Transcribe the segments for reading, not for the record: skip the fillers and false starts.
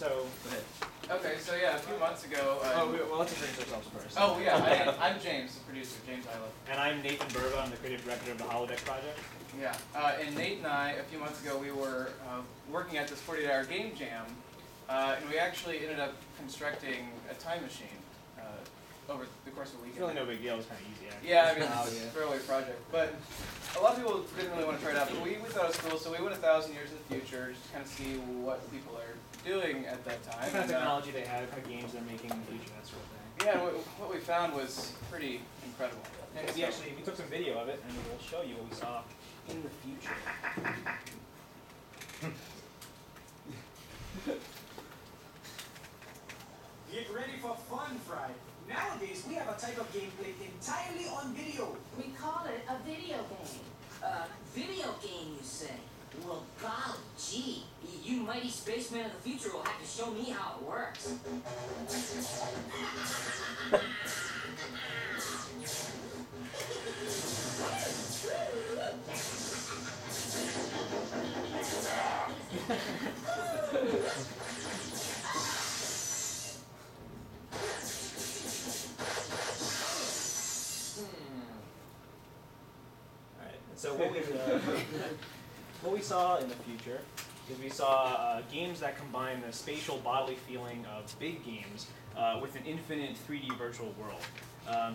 So, go ahead. Okay, so yeah, a few months ago. Well, let's introduce ourselves first. Oh yeah, I'm James, the producer, James Isla. And I'm Nathan Burba. I'm the creative director of the Holodeck project. Yeah, and Nate and I, a few months ago, we were working at this 48-hour game jam, and we actually ended up constructing a time machine over the course of a weekend. It's really no big deal. It's kind of easy, actually. Yeah, I mean, it's a throwaway project. But a lot of people didn't really want to try it out, but we thought it was cool, so we went 1,000 years in the future just to kind of see what people are doing at that time. What kind of technology they have, what kind of games they're making in the future, that sort of thing. Yeah, what we found was pretty incredible. And we took some video of it, and we'll show you what we saw in the future. Get ready for fun, Fry. Nowadays, we have a type of gameplay entirely on video. We call it a video game. Video game, you say? Well, golly gee, you mighty spacemen of the future will have to show me how it works. So what we saw in the future is we saw games that combine the spatial bodily feeling of big games with an infinite 3D virtual world.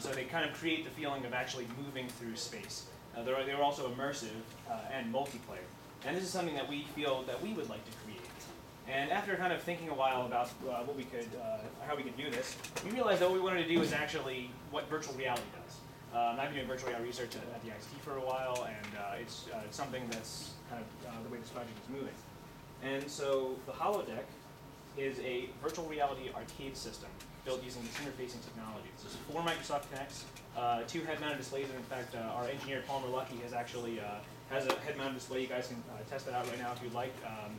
So they kind of create the feeling of actually moving through space. They were also immersive and multiplayer. And this is something that we feel that we would like to create. And after kind of thinking a while about what we could, how we could do this, we realized that what we wanted to do is actually what virtual reality does. I've been doing virtual reality research at the IST for a while, and it's something that's kind of the way this project is moving. And so the Holodeck is a virtual reality arcade system built using this interfacing technology. This is 4 Microsoft Kinects, 2 head-mounted displays, and in fact, our engineer Palmer Luckey has actually has a head-mounted display. You guys can test it out right now if you'd like.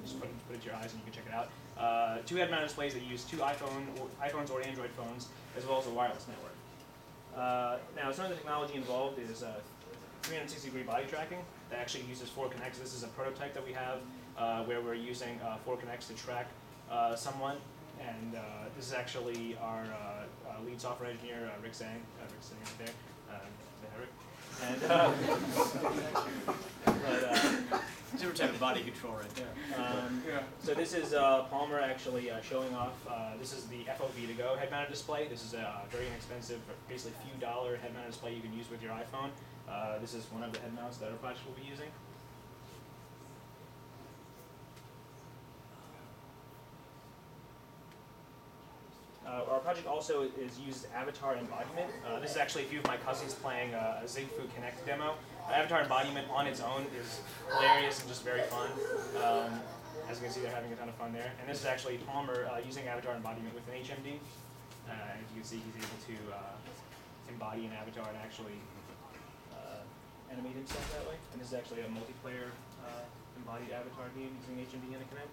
Just put it to your eyes and you can check it out. 2 head-mounted displays that use 2 iPhones or Android phones, as well as a wireless network. Now, some of the technology involved is 360-degree body tracking that actually uses 4 Kinects. This is a prototype that we have where we're using 4 Kinects to track someone. And this is actually our lead software engineer, Rick Sang. Rick's sitting right there. Super type of body control right there. So this is Palmer actually showing off. This is the FOV to go head-mounted display. This is a very inexpensive, basically few dollar head-mounted display you can use with your iPhone. This is one of the head mounts that our project will be using. Our project also uses avatar embodiment. This is actually a few of my cousins playing a Zigfu Kinect demo. Avatar embodiment on its own is hilarious and just very fun. As you can see, they're having a ton of fun there. And this is actually Palmer using avatar embodiment with an HMD. As you can see, he's able to embody an avatar and actually animate himself that way. And this is actually a multiplayer embodied avatar game using HMD and a Kinect.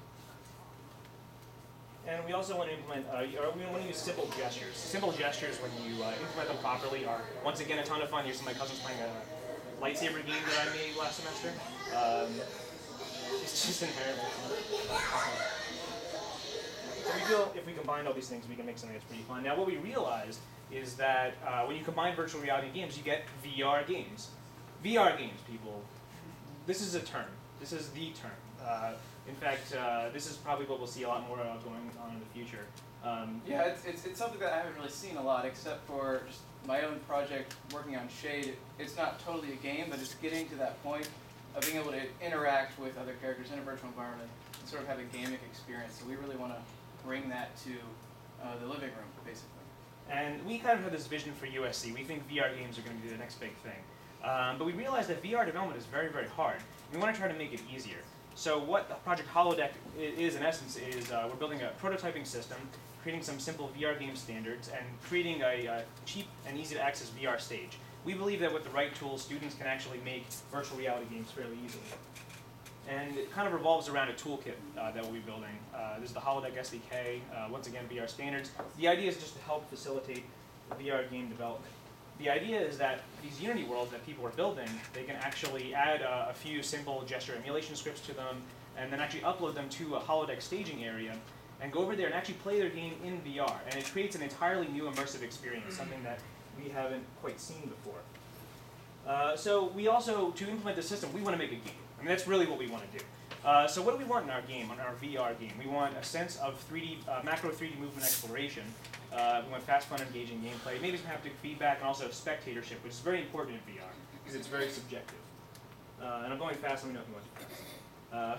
And we also want to implement, we want to use simple gestures. Simple gestures, when you implement them properly, are, once again, a ton of fun. Here's some of my cousins playing a lightsaber game that I made last semester. It's just inherently fun. So we feel if we combine all these things, we can make something that's pretty fun. Now, what we realized is that when you combine virtual reality games, you get VR games. VR games, people. This is a term. This is the term. In fact, this is probably what we'll see a lot more of going on in the future. Yeah, it's something that I haven't really seen a lot, except for just my own project working on Shade. It's not totally a game, but it's getting to that point of being able to interact with other characters in a virtual environment and sort of have a gamic experience. So we really want to bring that to the living room, basically. And we kind of have this vision for USC. We think VR games are going to be the next big thing. But we realize that VR development is very, very hard. We want to try to make it easier. So what the Project Holodeck is, in essence, is we're building a prototyping system, creating some simple VR game standards, and creating a cheap and easy-to-access VR stage. We believe that with the right tools, students can actually make virtual reality games fairly easily. And it kind of revolves around a toolkit that we'll be building. This is the Holodeck SDK, once again, VR standards. The idea is just to help facilitate VR game development. The idea is that these Unity worlds that people are building, they can actually add a few simple gesture emulation scripts to them, and then actually upload them to a Holodeck staging area. and go over there and actually play their game in VR. And it creates an entirely new immersive experience, something that we haven't quite seen before. So we also, to implement the system, we want to make a game. I mean, that's really what we want to do. So what do we want in our game, in our VR game? We want a sense of 3D, macro 3D movement exploration. We want fast, fun, engaging gameplay, maybe some haptic feedback, and also spectatorship, which is very important in VR, because it's very subjective. And I'm going fast, let me know if you want to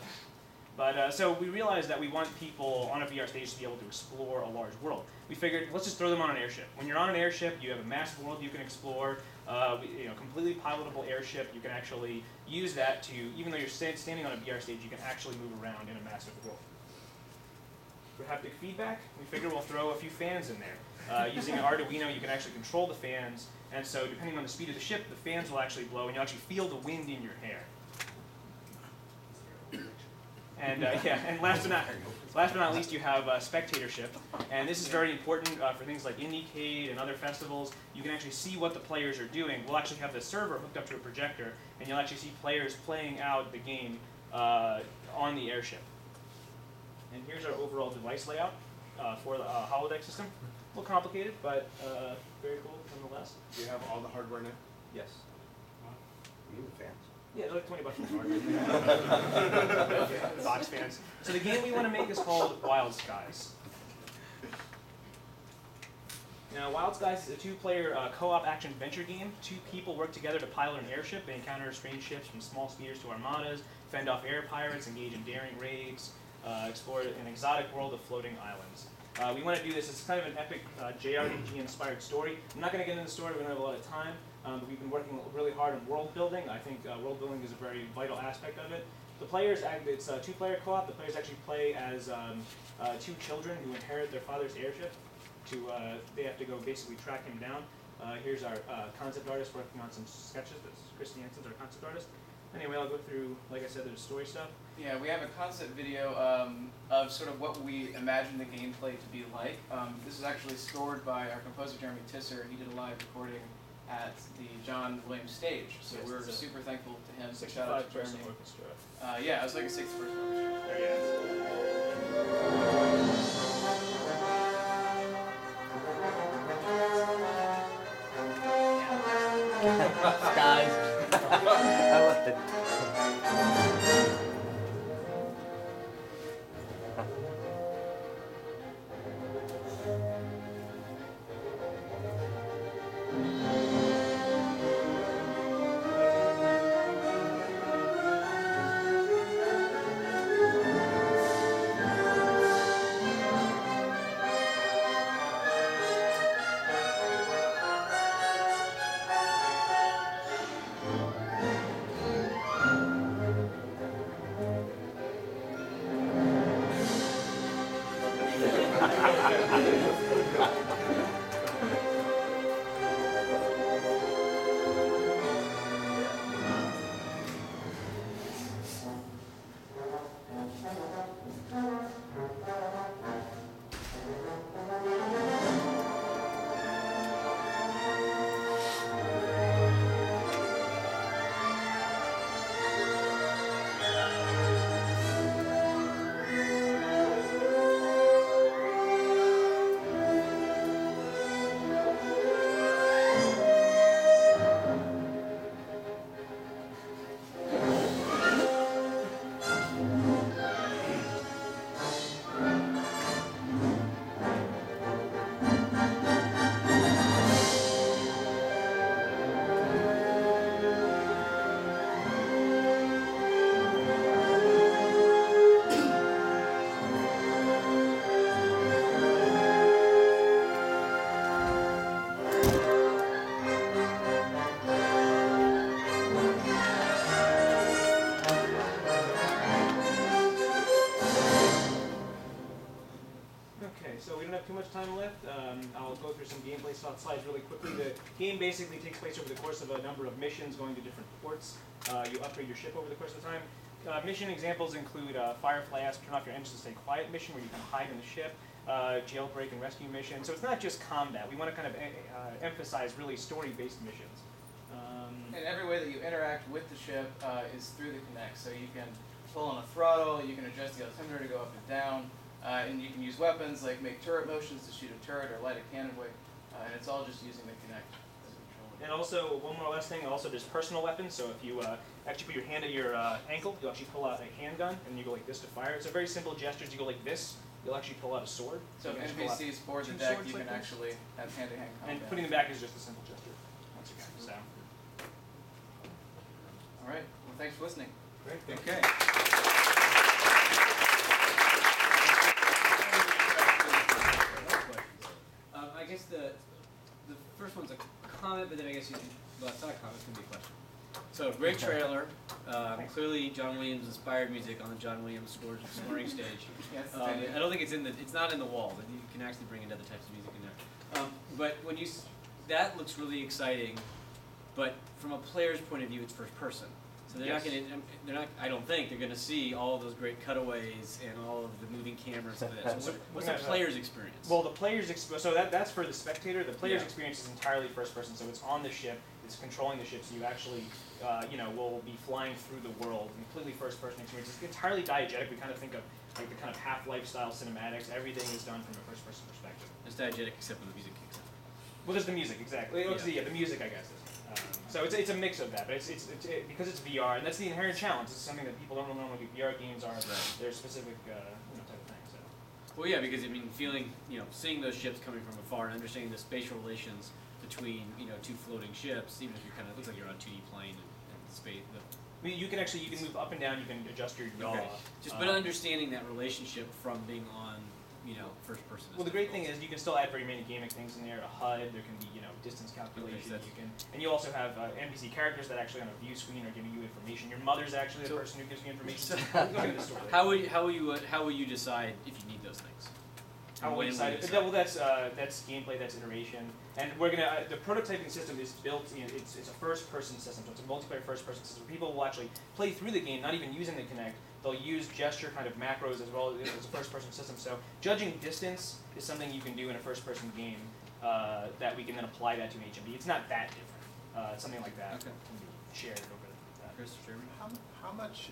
fast. So we realized that we want people on a VR stage to be able to explore a large world. We figured, let's just throw them on an airship. When you're on an airship, you have a massive world you can explore, completely pilotable airship. You can actually use that to, even though you're standing on a VR stage, you can actually move around in a massive world. For haptic feedback, we figure we'll throw a few fans in there. Using an Arduino, you can actually control the fans, and so depending on the speed of the ship, the fans will actually blow, and you'll actually feel the wind in your hair. And and last but not least, you have spectatorship, and this is very important for things like IndieCade and other festivals. You can actually see what the players are doing. We'll actually have the server hooked up to a projector, and you'll actually see players playing out the game on the airship. And here's our overall device layout for the holodeck system. A little complicated, but very cool nonetheless. Do you have all the hardware now? Yes. You need the fans. Yeah, it's like $20 for hardware. Box fans. So the game we want to make is called Wild Skies. Now, Wild Skies is a two-player co-op action-adventure game. Two people work together to pilot an airship. They encounter strange ships from small speeders to armadas, fend off air pirates, engage in daring raids, explore an exotic world of floating islands. We want to do this. It's kind of an epic JRPG-inspired story. I'm not going to get into the story. We don't have a lot of time. But we've been working really hard on world building. I think world building is a very vital aspect of it. The players, it's a two-player co-op. The players actually play as two children who inherit their father's airship. They have to go basically track him down. Here's our concept artist working on some sketches. That's Christy Hansen's our concept artist. Anyway, I'll go through, like I said, there's story stuff. Yeah, we have a concept video of sort of what we imagine the gameplay to be like. This is actually scored by our composer, Jeremy Tisser. He did a live recording at the John Williams stage, so yes, we're super thankful to him. 65-person orchestra. Yeah, it was like a 6-person orchestra. There he is. Guys. I love it. Too much time left. I'll go through some gameplay slides really quickly. The game basically takes place over the course of a number of missions going to different ports. You upgrade your ship over the course of the time. Mission examples include Firefly Ask Turn Off Your Engines to Stay Quiet mission, where you can hide in the ship, jailbreak and rescue mission. So it's not just combat. We want to kind of emphasize really story-based missions. And every way that you interact with the ship is through the Kinect. So you can pull on a throttle, you can adjust the altimeter to go up and down. And you can use weapons like make turret motions to shoot a turret or light a cannon wick, and it's all just using the Kinect as a controller. And also, one more last thing, also there's personal weapons. So if you actually put your hand at your ankle, you'll actually pull out a handgun, and you go like this to fire. It's a very simple gestures. You go like this, you'll actually pull out a sword. So if you can actually pull out NPCs board the two deck, swords you like can this. actually have hand-to-hand combat. And putting them back is just a simple gesture, once again. So. All right. Well, thanks for listening. Great. Okay. I guess the first one's a comment, but then I guess you can, well, it's not a comment, it's going to be a question. So, great trailer. Clearly, John Williams inspired music on the John Williams scoring stage. Yes. I don't think it's not in the wall, but you can actually bring in other types of music in there. But when you, that looks really exciting, but from a player's point of view, it's first person. So they're Yes. not going to, they're not, I don't think, they're going to see all of those great cutaways and all of the moving cameras and that. So what's the player's experience? Well, the player's so that's for the spectator. The player's Yeah. experience is entirely first person. So it's on the ship. It's controlling the ship. So you actually, will be flying through the world. Completely first person experience. It's entirely diegetic. We kind of think of like the kind of Half-Life style cinematics. Everything is done from a first person perspective. It's diegetic except when the music kicks in. Well, there's the music exactly. Yeah. The music, I guess. So it's a mix of that, but it's because it's VR, and that's the inherent challenge. It's something that people don't really normally do. VR games are they're specific type of thing. So. Well, yeah, because I mean, seeing those ships coming from afar and understanding the spatial relations between two floating ships, even if it looks like you're on a 2D plane and space. I mean, you can move up and down. You can adjust your yaw. Okay. But understanding that relationship from being on first person. Well, the great thing is you can still add very many gaming things in there. A HUD, there can be distance calculation. Okay, And you also have NPC characters that actually on a view screen are giving you information. Your mother's actually the So- person who gives you information. We'll go into the story later. How will you decide if you need those things? How will we decide? Well, that's gameplay, that's iteration, and we're gonna. The prototyping system is built in. It's a first-person system, so it's a multiplayer first-person system. People will actually play through the game, not even using the Kinect. They'll use gesture kind of macros as well as a first-person system. So judging distance is something you can do in a first-person game that we can then apply that to an HMD. It's not that different. Something like that Okay. can be shared over that. Chris, Jeremy? How much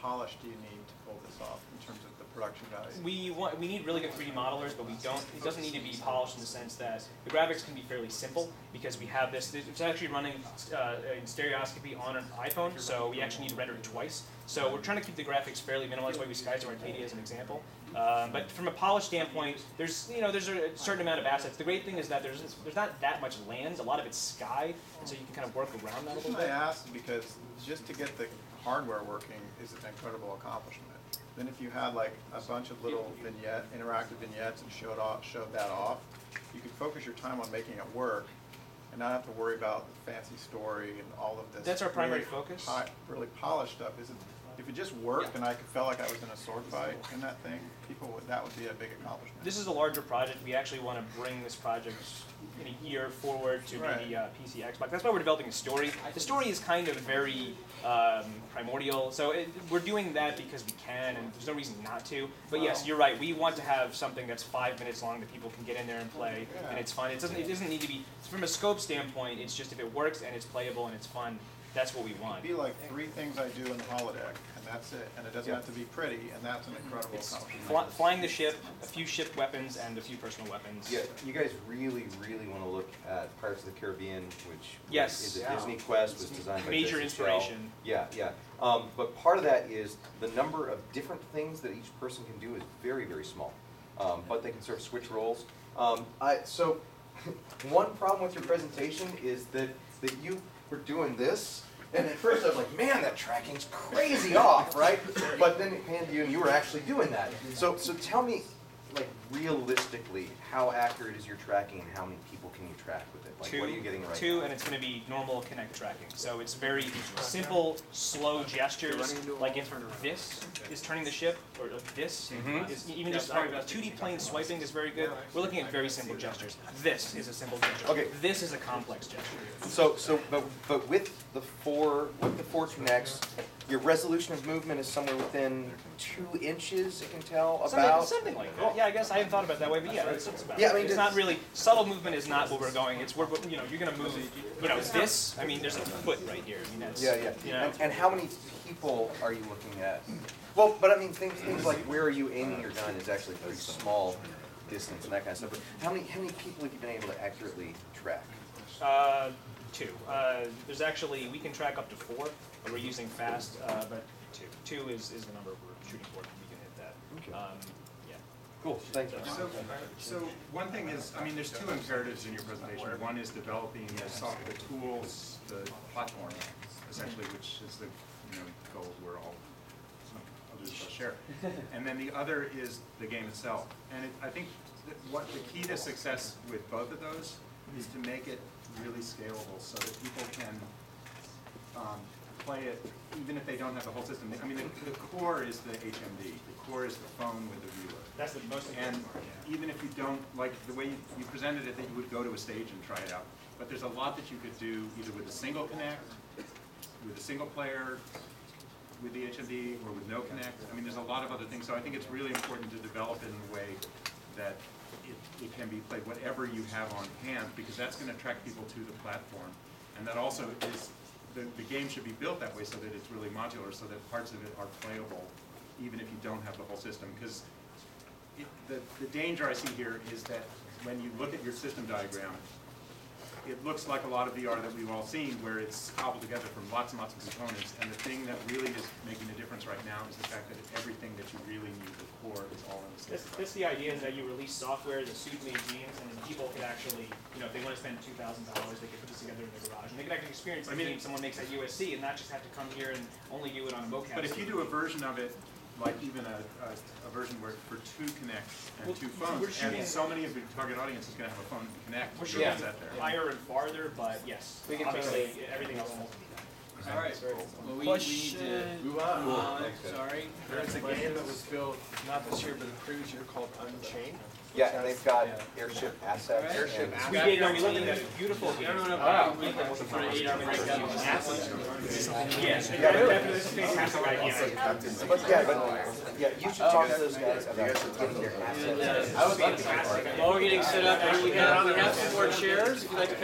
polish do you need to pull this off in terms of the production value? We need really good 3D modelers, but we don't. It doesn't need to be polished in the sense that the graphics can be fairly simple because we have this. It's actually running in stereoscopy on an iPhone, so we actually need to render it twice. So we're trying to keep the graphics fairly minimal. That's why we Sky's Arcadia as an example. But from a polish standpoint, there's a certain amount of assets. The great thing is that there's not that much land. A lot of it's sky, and so you can kind of work around that a The little reason I bit. asked because just to get the hardware working is an incredible accomplishment. Then if you had like a bunch of little interactive vignettes and showed that off, you could focus your time on making it work and not have to worry about the fancy story and all of this. That's our primary really focus. Really polished stuff. If it just worked and I felt like I was in a sword fight in that thing, that would be a big accomplishment. This is a larger project. We actually want to bring this project in a year forward to maybe PC, Xbox. That's why we're developing a story. The story is kind of very primordial, so we're doing that because we can, and there's no reason not to. But yes, you're right. We want to have something that's 5 minutes long that people can get in there and play, and it's fun. It doesn't need to be from a scope standpoint. It's just if it works and it's playable and it's fun. That's what we want. It'd be like 3 things I do in the holodeck, and that's it. And it doesn't have to be pretty, and that's an incredible accomplishment. Flying the ship, a few ship weapons, and a few personal weapons. Yeah, you guys really, really want to look at Pirates of the Caribbean, which Yes. is a Disney Quest, was designed by Major Jesse inspiration. Strell. Yeah. But part of that is the number of different things that each person can do is very, very small. But they can sort of switch roles. So one problem with your presentation is that you were doing this, and at first I was like, man, that tracking's crazy off, right? But then it panned to you and you were actually doing that. So tell me, like, realistically, how accurate is your tracking and how many people can you track with it? Like, what are you getting right Two, now? and it's going to be normal Kinect tracking. So it's very simple, slow gestures. Like if this is turning the ship, or if this is even just 2D plane swiping is very good. We're looking at very simple gestures. This is a simple gesture. Okay. This is a complex gesture. But with the four Kinects, your resolution of movement is somewhere within 2 inches, you can tell, about. Something like that. Yeah, I guess I hadn't thought about it that way, but yeah, it's about Yeah, I mean, it's not really, subtle movement is not where we're going. It's where, you know, you're going to move, you know, this, I mean, there's a foot right here. I mean, that's, Yeah, yeah. you know. And how many people are you looking at? Well, but I mean, things like where are you aiming your gun is actually a pretty small distance and that kind of stuff. But how many people have you been able to accurately track? 2. There's actually, we can track up to 4, but we're using fast, but 2. 2 is the number we're shooting for, we can hit that. Okay. Yeah. Cool, thank you. So one thing is, I mean, there's 2 imperatives in your presentation. One is developing the tools, the platform, essentially, which is the goal we're all others will share. And then the other is the game itself. And I think that what the key to success with both of those is to make it really scalable so that people can play it even if they don't have the whole system. I mean, the core is the HMD. The core is the phone with the viewer. That's the most important And part, yeah. even if you don't, like the way you presented it, that you would go to a stage and try it out. But there's a lot that you could do either with a single connect, with a single player, with the HMD, or with no connect. I mean, there's a lot of other things. So I think it's really important to develop it in a way that it can be played whatever you have on hand, because that's going to attract people to the platform. And that also is, the game should be built that way so that it's really modular, so that parts of it are playable even if you don't have the whole system. Because the danger I see here is that when you look at your system diagram, it looks like a lot of VR that we've all seen, where it's cobbled together from lots and lots of components. And the thing that really is making a difference right now is the fact that everything that you really need, the core, is all in the system. This the idea is that you release software that suits made games, and then people could actually, you know, if they want to spend $2,000, they could put this together in their garage, and they could actually experience the game someone makes at USC, and not just have to come here and only do it on a mocap. But if you do a version of it, like even a version where for 2 connects and 2 phones, and so many of your target audience is going to have a phone to connect. We're shooting that there. higher and farther, but yes, We can obviously everything else will be done. All right. Well, we need to move on. Sorry. There's a game that was built, not this year, but the previous year, called Unchained. Yeah, and they've got airship assets. Airship and- We did, no, we looked at that, beautiful game. Everyone up for an 8-hour break. Yes, that's a fantastic idea. Yeah, you should talk to those guys about getting their assets. While we're getting set up, we have some more chairs. If you'd like to come